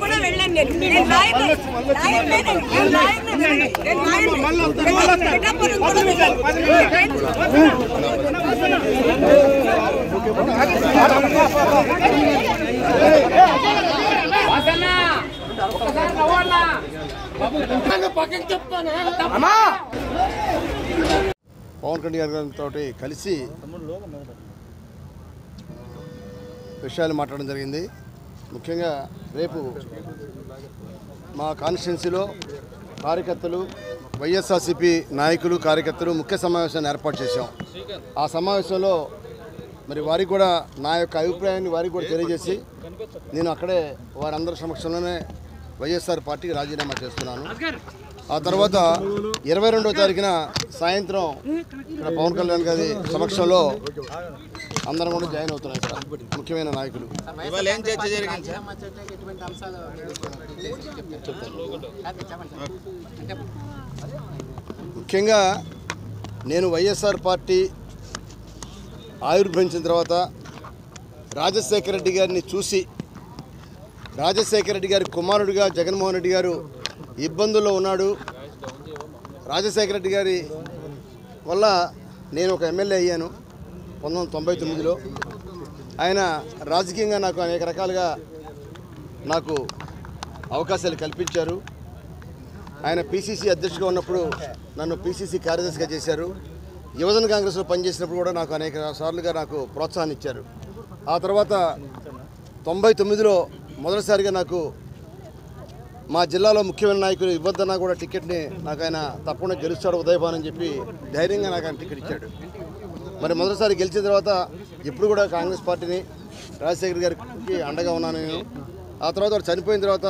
కూడా వెళ్ళండి పవన్ కళ్యాణ్ గారితో కలిసి విషయాలు మాట్లాడడం జరిగింది. ముఖ్యంగా రేపు మా కాన్స్టిట్యున్సీలో కార్యకర్తలు, వైఎస్ఆర్సీపీ నాయకులు, కార్యకర్తలు ముఖ్య సమావేశాన్ని ఏర్పాటు చేశాం. ఆ సమావేశంలో మరి వారికి కూడా నా యొక్క అభిప్రాయాన్ని వారికి కూడా తెలియజేసి నేను అక్కడే వారందరి సమక్షంలోనే వైఎస్ఆర్ పార్టీకి రాజీనామా చేస్తున్నాను. ఆ తర్వాత 22వ తారీఖున సాయంత్రం ఇక్కడ పవన్ కళ్యాణ్ గారి సమక్షంలో అందరం కూడా జాయిన్ అవుతున్నాయి సార్. ముఖ్యమైన నాయకులు ముఖ్యంగా నేను వైఎస్ఆర్ పార్టీ ఆవిర్భవించిన తర్వాత రాజశేఖర రెడ్డి గారిని చూసి, రాజశేఖర రెడ్డి గారి కుమారుడిగా జగన్మోహన్ రెడ్డి గారు ఇబ్బందుల్లో ఉన్నాడు. రాజశేఖర రెడ్డి గారి వల్ల నేను ఒక ఎమ్మెల్యే అయ్యాను 1999లో. ఆయన రాజకీయంగా నాకు అనేక రకాలుగా నాకు అవకాశాలు కల్పించారు. ఆయన పిసిసి అధ్యక్షుడిగా ఉన్నప్పుడు నన్ను పిసిసి కార్యదర్శిగా చేశారు. యువజన కాంగ్రెస్లో పనిచేసినప్పుడు కూడా నాకు అనేక సార్లుగా నాకు ప్రోత్సాహాన్ని ఇచ్చారు. ఆ తర్వాత 99లో మొదటిసారిగా నాకు మా జిల్లాలో ముఖ్యమైన నాయకులు ఇవ్వద్దన్నా కూడా టికెట్ని నాకు ఆయన తప్పకుండా గెలుస్తాడు ఉదయభాన్ అని చెప్పి ధైర్యంగా నాకు ఆయన టికెట్ ఇచ్చాడు. మరి మొదటిసారి గెలిచిన తర్వాత ఇప్పుడు కూడా కాంగ్రెస్ పార్టీని రాజశేఖర గారికి అండగా ఉన్నాను నేను. ఆ తర్వాత వారు చనిపోయిన తర్వాత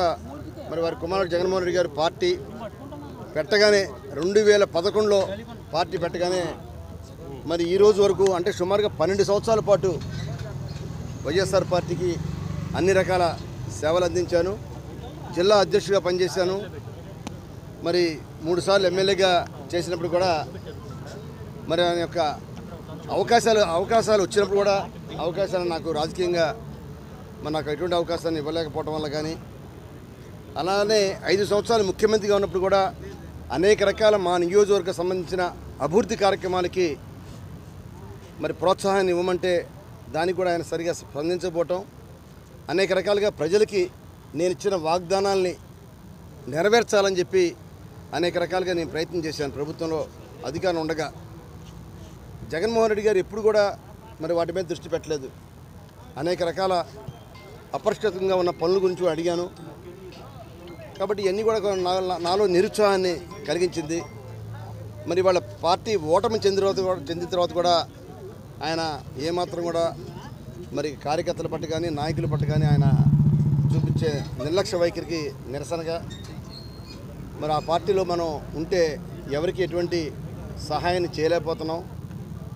మరి వారి కుమారుడు జగన్మోహన్ రెడ్డి గారు పార్టీ పెట్టగానే 2011లో పార్టీ పెట్టగానే మరి ఈ రోజు వరకు అంటే సుమారుగా 12 సంవత్సరాల పాటు వైఎస్ఆర్ పార్టీకి అన్ని రకాల సేవలు అందించాను. జిల్లా అధ్యక్షుడిగా పనిచేశాను. మరి 3 సార్లు ఎమ్మెల్యేగా చేసినప్పుడు కూడా మరి ఆయన యొక్క అవకాశాలు వచ్చినప్పుడు కూడా అవకాశాలు నాకు రాజకీయంగా మరి నాకు ఎటువంటి అవకాశాన్ని ఇవ్వలేకపోవడం వల్ల కానీ, అలానే 5 సంవత్సరాలు ముఖ్యమంత్రిగా ఉన్నప్పుడు కూడా అనేక రకాల మా నియోజకవర్గం సంబంధించిన అభివృద్ధి కార్యక్రమాలకి మరి ప్రోత్సాహాన్ని ఇవ్వమంటే దానికి కూడా ఆయన సరిగా స్పందించకపోవటం, అనేక రకాలుగా ప్రజలకి నేను ఇచ్చిన వాగ్దానాల్ని నెరవేర్చాలని చెప్పి అనేక రకాలుగా నేను ప్రయత్నం చేశాను. ప్రభుత్వంలో అధికారం ఉండగా జగన్మోహన్ రెడ్డి గారు ఎప్పుడు కూడా మరి వాటి మీద దృష్టి పెట్టలేదు. అనేక రకాల అపరిష్కృతంగా ఉన్న పనుల గురించి అడిగాను. కాబట్టి ఇవన్నీ కూడా నాలో నిరుత్సాహాన్ని కలిగించింది. మరి వాళ్ళ పార్టీ ఓటమి చెందిన తర్వాత కూడా ఆయన ఏమాత్రం కూడా మరి కార్యకర్తల పట్ల కానీ నాయకుల పట్ల కానీ ఆయన చూపించే నిర్లక్ష్య వైఖరికి నిరసనగా మరి ఆ పార్టీలో మనం ఉంటే ఎవరికి ఎటువంటి సహాయాన్ని చేయలేకపోతున్నాం,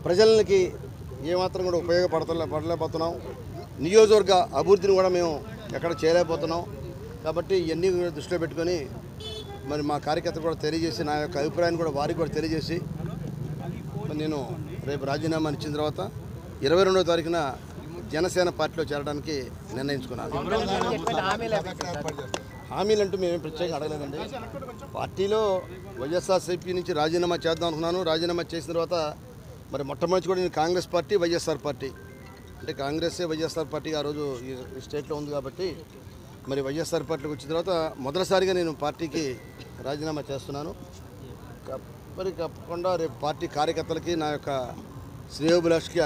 ప్రజలకి ఏమాత్రం కూడా పడలేకపోతున్నాం, నియోజకవర్గ అభివృద్ధిని కూడా మేము ఎక్కడ చేయలేకపోతున్నాం. కాబట్టి ఇవన్నీ కూడా దృష్టిలో పెట్టుకొని మరి మా కార్యకర్తలు కూడా తెలియజేసి నా యొక్క అభిప్రాయాన్ని కూడా వారికి కూడా తెలియజేసి నేను రేపు రాజీనామా ఇచ్చిన తర్వాత 22వ తారీఖున జనసేన పార్టీలో చేరడానికి నిర్ణయించుకున్నాను. హామీలు అంటూ మేమేం ప్రత్యేకంగా అడగలేదండి. పార్టీలో వైఎస్ఆర్సీపీ నుంచి రాజీనామా చేద్దాం అనుకున్నాను. రాజీనామా చేసిన తర్వాత మరి మొట్టమొదటి కూడా నేను కాంగ్రెస్ పార్టీ, వైఎస్ఆర్ పార్టీ అంటే కాంగ్రెస్సే వైఎస్ఆర్ పార్టీ ఆ రోజు ఈ స్టేట్లో ఉంది కాబట్టి మరి వైఎస్ఆర్ పార్టీకి వచ్చిన తర్వాత మొదటిసారిగా నేను పార్టీకి రాజీనామా చేస్తున్నాను. మరి తప్పకుండా రేపు పార్టీ కార్యకర్తలకి నా యొక్క శ్రేయోభిలాష్కి